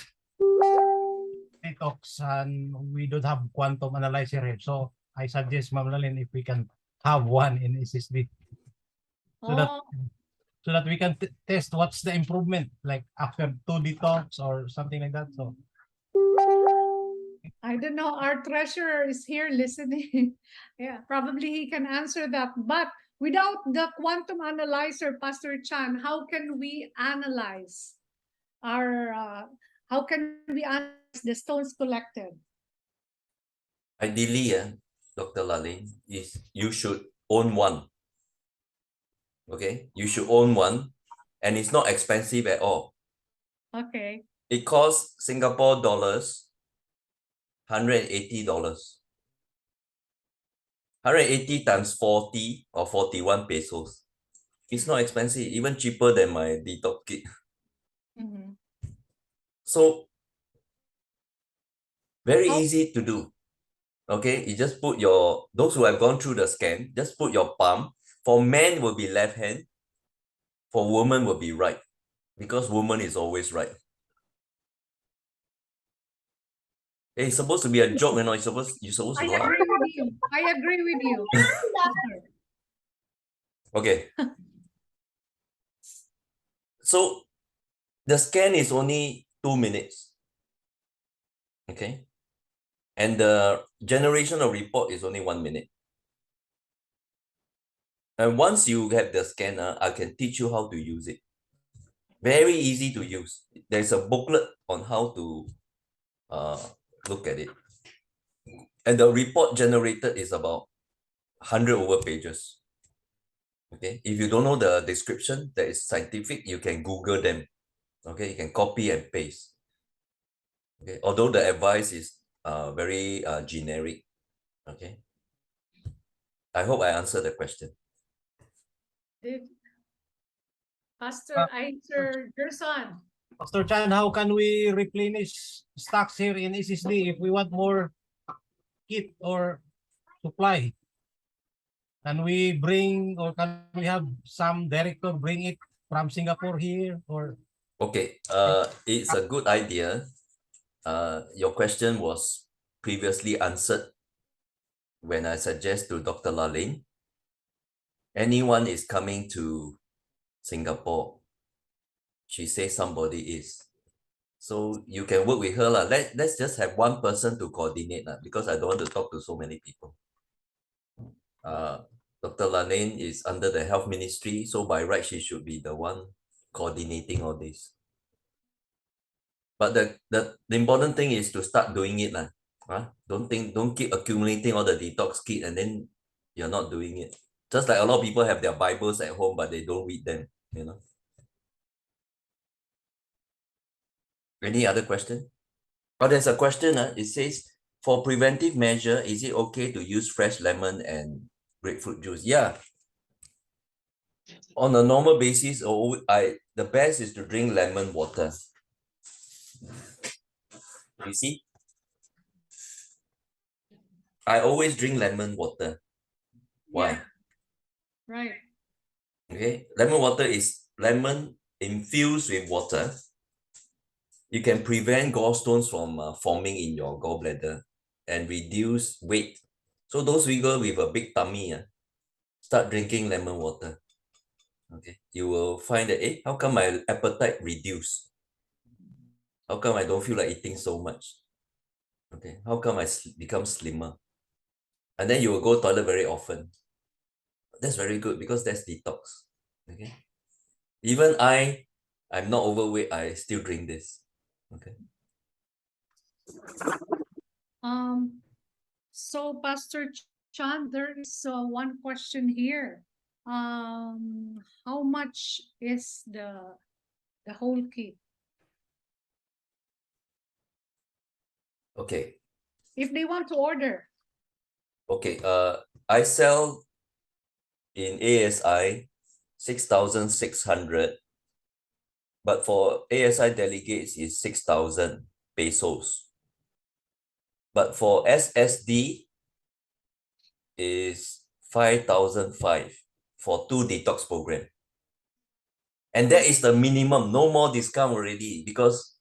detox and we don't have quantum analyzer here? So I suggest Ma'am Lalin if we can have one in SSD so that we can test what's the improvement like after 2 detox or something like that. So I don't know. Our treasurer is here listening. Yeah, probably he can answer that. But without the quantum analyzer, Pastor Chan, how can we analyze the stones collected? Ideally, Dr. Lalin, is you should own one. Okay, you should own one, and it's not expensive at all. Okay. It costs Singapore dollars, $180. 180 times 40 or 41 pesos. It's not expensive, even cheaper than my detox kit. Mm-hmm. So, very easy to do. Okay, you just put those who have gone through the scan, just put your palm. For men will be left hand, for women will be right, because woman is always right. Hey, it's supposed to be a joke, you're supposed to laugh. Agree with you. I agree with you. Okay. So the scan is only 2 minutes. Okay. And the generation of report is only 1 minute. And once you have the scanner, I can teach you how to use it. Very easy to use. There's a booklet on how to look at it. And the report generated is about 100 over pages. Okay. If you don't know the description that is scientific, you can Google them. Okay. You can copy and paste. Okay. Although the advice is very generic. Okay. I hope I answered the question. Pastor Gerson. Pastor Chan, how can we replenish stocks here in SSD if we want more kit or supply? Can we bring or can we have some director bring it from Singapore here or? Okay, it's a good idea. your question was previously answered when I suggest to Dr. Lalin, anyone is coming to Singapore, she says somebody is. So you can work with her. Let's just have one person to coordinate because I don't want to talk to so many people. Dr. Lalin is under the health ministry, so by right, she should be the one coordinating all this. But the important thing is to start doing it. Don't keep accumulating all the detox kit and then you're not doing it. Just like a lot of people have their Bibles at home, but they don't read them, you know. Any other question? Oh, there's a question. It says, for preventive measure, is it okay to use fresh lemon and grapefruit juice? Yeah. On a normal basis, the best is to drink lemon water. You see? I always drink lemon water. Why? Yeah. Right. Okay. Lemon water is lemon infused with water. You can prevent gallstones from forming in your gallbladder and reduce weight. So those people with a big tummy, start drinking lemon water. Okay. You will find that, how come my appetite reduced? How come I don't feel like eating so much? Okay. How come I become slimmer? And then you will go toilet very often. That's very good because that's detox. Okay. Even I'm not overweight, I still drink this. Okay. So Pastor Chan, there is one question here. How much is the whole kit? Okay. If they want to order. Okay. I sell in ASI 6,600, but for ASI delegates is 6,000 pesos. But for SSD is 5,500 for 2 detox program. And that is the minimum, no more discount already because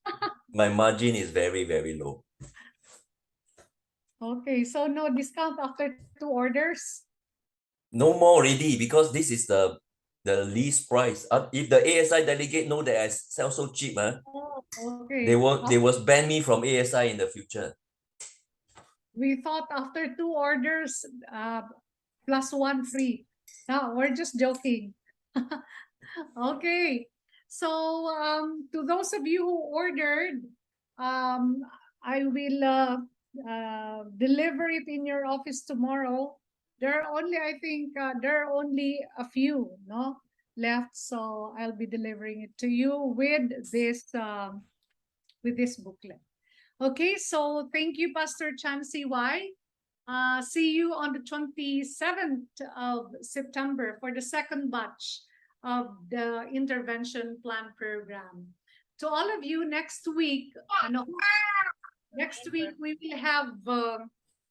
my margin is very, very low. Okay, so no discount after 2 orders? No more already because this is the least price. If the ASI delegate know that I sell so cheap, Oh, okay. they will ban me from ASI in the future. We thought after 2 orders, plus 1 free. No, we're just joking. Okay. So to those of you who ordered, I will deliver it in your office tomorrow. There are only, I think, there are only a few left. So I'll be delivering it to you with this booklet. Okay, so thank you, Pastor Chan CY. See you on the 27th of September for the second batch of the intervention plan program. To all of you, next week we will have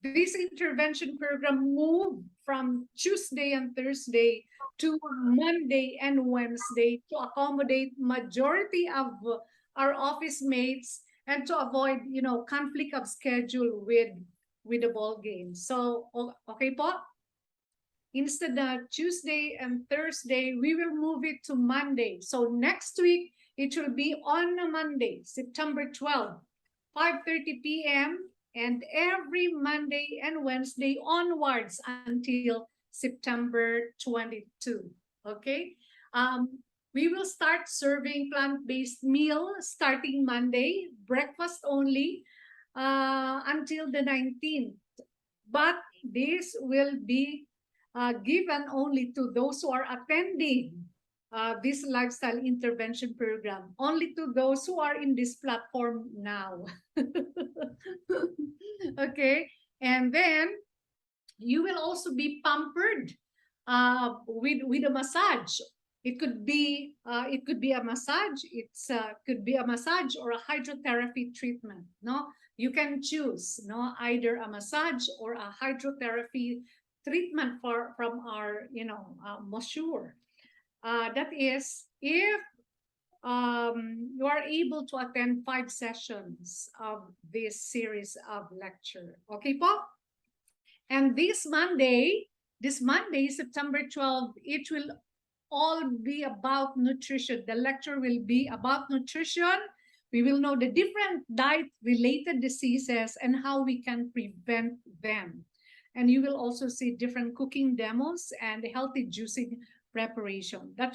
this intervention program move from Tuesday and Thursday to Monday and Wednesday to accommodate majority of our office mates and to avoid conflict of schedule with the ball game. So okay po, instead of Tuesday and Thursday, we will move it to Monday. So next week it will be on a Monday, September 12th, 5:30 p.m. and every Monday and Wednesday onwards until September 22. Okay. We will start serving plant-based meal starting Monday, breakfast only, until the 19th. But this will be given only to those who are attending this lifestyle intervention program, only to those who are in this platform now. Okay, and then you will also be pampered with a massage. It could be a massage. Could be a massage or a hydrotherapy treatment. No, you can choose either a massage or a hydrotherapy treatment from our masseur. That is, if you are able to attend 5 sessions of this series of lecture. Okay po? And this Monday, September 12, it will all be about nutrition. The lecture will be about nutrition. We will know the different diet-related diseases and how we can prevent them. And you will also see different cooking demos and healthy juicing preparation. That